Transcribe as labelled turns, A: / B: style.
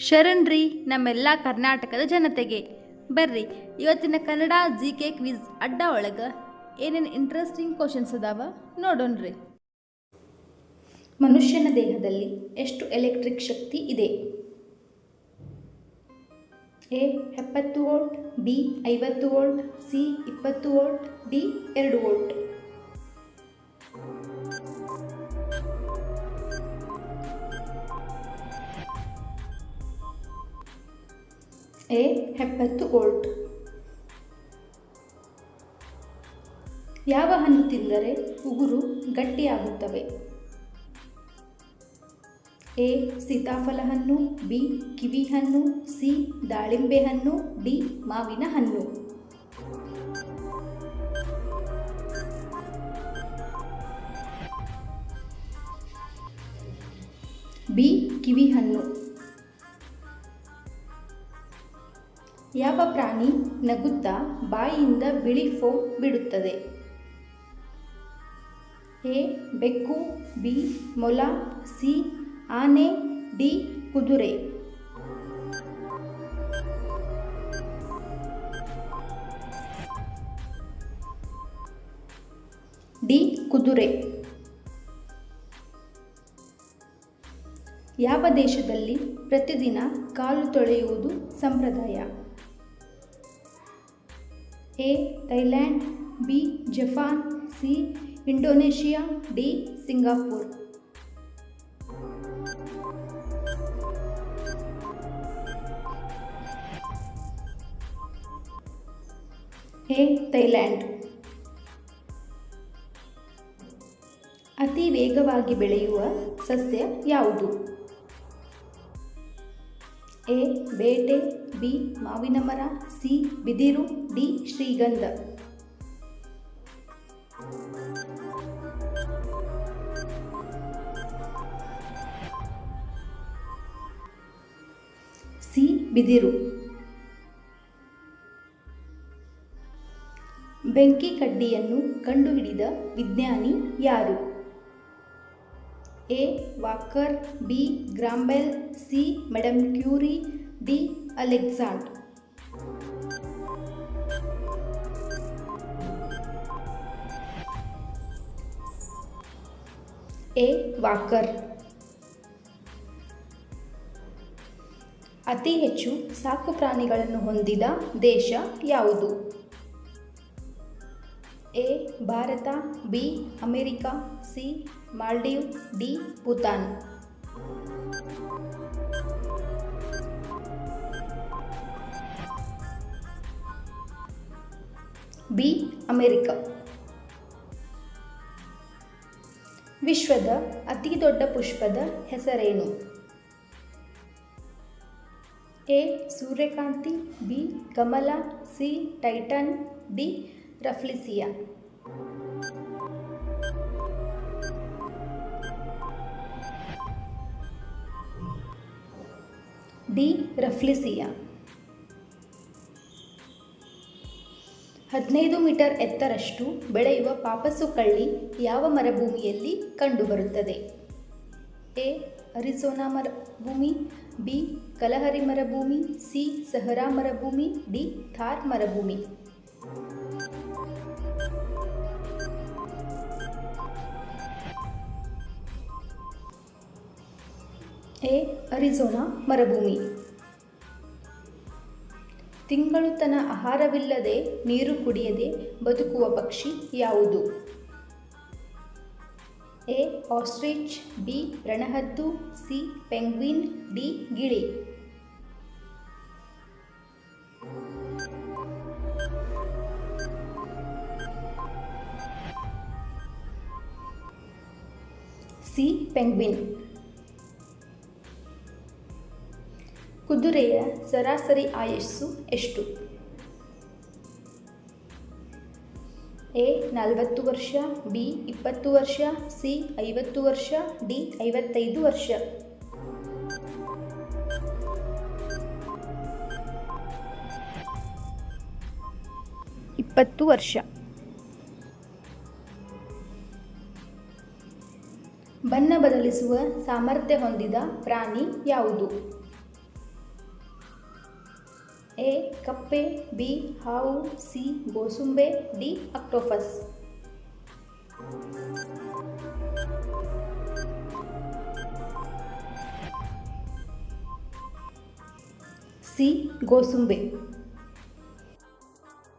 A: ಶರಣ್ರಿ ನಮ್ಮೆಲ್ಲ ಕರ್ನಾಟಕದ ಜನತೆಗೆ. ಬರ್ರಿ ಇವತ್ತಿನ ಕನ್ನಡ GK ಕ್ವಿಜ್ ಅಡ್ಡ ಒಳಗೆ ಏನೇನು ಇಂಟ್ರೆಸ್ಟಿಂಗ್ ಕ್ವಶನ್ಸ್ ಅದಾವ ನೋಡೋಣ್ರಿ. ಮನುಷ್ಯನ ದೇಹದಲ್ಲಿ ಎಷ್ಟು ಎಲೆಕ್ಟ್ರಿಕ್ ಶಕ್ತಿ ಇದೆ? A 70 volt, B 50 volt, C 20 volt, D 2 volt. A 70 volt. ಯಾವ ಹಣ್ಣು ತಿಂದರೆ ಉಗುರು ಗಟ್ಟಿಯಾಗುತ್ತವೆ? ಎ ಸೀತಾಫಲ ಹಣ್ಣು, ಬಿ ಕಿವಿ ಹಣ್ಣು, ಸಿ ದಾಳಿಂಬೆ ಹಣ್ಣು, ಡಿ ಮಾವಿನ ಹಣ್ಣು. ಬಿ ಕಿವಿ ಹಣ್ಣು. ಯಾವ ಪ್ರಾಣಿ ನಗುತ್ತಾ ಬಾಯಿಯಿಂದ ಬಿಳಿ ಫೋಮ್ ಬಿಡುತ್ತದೆ? ಎ ಬೆಕ್ಕು, ಬಿ ಮೊಲ, ಸಿ ಆನೆ, ಡಿ ಕುದುರೆ. ಡಿ ಕುದುರೆ. ಯಾವ ದೇಶದಲ್ಲಿ ಪ್ರತಿದಿನ ಕಾಲು ತೊಳೆಯುವುದು ಸಂಪ್ರದಾಯ? A Thailand, B Japan, C Indonesia, D Singapore. A Thailand. ಅತಿ ವೇಗವಾಗಿ ಬೆಳೆಯುವ ಸಸ್ಯ ಯಾವುದು? ಎ ಬೇಟೆ, ಬಿ ಮಾವಿನ ಮರ, ಸಿ ಬಿದಿರು, ಡಿ ಶ್ರೀಗಂಧ. ಸಿ ಬಿದಿರು. ಬೆಂಕಿ ಕಡ್ಡಿಯನ್ನು ಕಂಡುಹಿಡಿದ ವಿಜ್ಞಾನಿ ಯಾರು? A Walker, B Graham Bell, C Madame Curie, D Alexander. A Walker. ಅತಿ ಹೆಚ್ಚು ಸಾಕು ಪ್ರಾಣಿಗಳನ್ನು ಹೊಂದಿದ ದೇಶ ಯಾವುದು? A Bharat, B America, C Maldive, D Bhutan. B America. ವಿಶ್ವದ ಅತಿ ದೊಡ್ಡ ಪುಷ್ಪದ ಹೆಸರೇನು? ಎ ಸೂರ್ಯಕಾಂತಿ, ಬಿ ಕಮಲ, C titan, D rafflesia. D rafflesia. 15 metre ಎತ್ತರಷ್ಟು ಬೆಳೆಯುವ ಪಾಪಸು ಕಳ್ಳಿ ಯಾವ ಮರುಭೂಮಿಯಲ್ಲಿ ಕಂಡುಬರುತ್ತದೆ? ಎ ಅರಿಜೋನಾ ಮರುಭೂಮಿ, ಬಿ ಕಲಹರಿ ಮರುಭೂಮಿ, ಸಿ ಸಹರಾ ಮರುಭೂಮಿ, ಡಿ ಥಾರ್ ಮರುಭೂಮಿ. ಎ ಅರಿಜೋನಾ ಮರುಭೂಮಿ. ತಿಂಗಳು ತನ್ನ ಆಹಾರವಿಲ್ಲದೆ ನೀರು ಕುಡಿಯದೆ ಬದುಕುವ ಪಕ್ಷಿ ಯಾವುದು? ಎ ಆಸ್ಟ್ರಿಚ್, ಬಿ ರಣಹದ್ದು, ಸಿ ಪೆಂಗ್ವಿನ್, ಡಿ ಗಿಳಿ. C penguin. ಕುದುರೆಯ ಸರಾಸರಿ ಆಯಸ್ಸು ಎಷ್ಟು? ಎ 40 ವರ್ಷ, ಬಿ 20 ವರ್ಷ, ಸಿ 50 ವರ್ಷ, ಡಿ 55 ವರ್ಷ. ಇಪ್ಪತ್ತು ವರ್ಷ. ಬಣ್ಣ ಬದಲಿಸುವ ಸಾಮರ್ಥ್ಯ ಹೊಂದಿದ ಪ್ರಾಣಿ ಯಾವುದು? ಎ ಕಪ್ಪೆ, ಬಿ ಹಾವು, ಸಿ ಗೋಸುಂಬೆ, ಡಿ ಅಕ್ಟೋಪಸ್. ಸಿ ಗೋಸುಂಬೆ.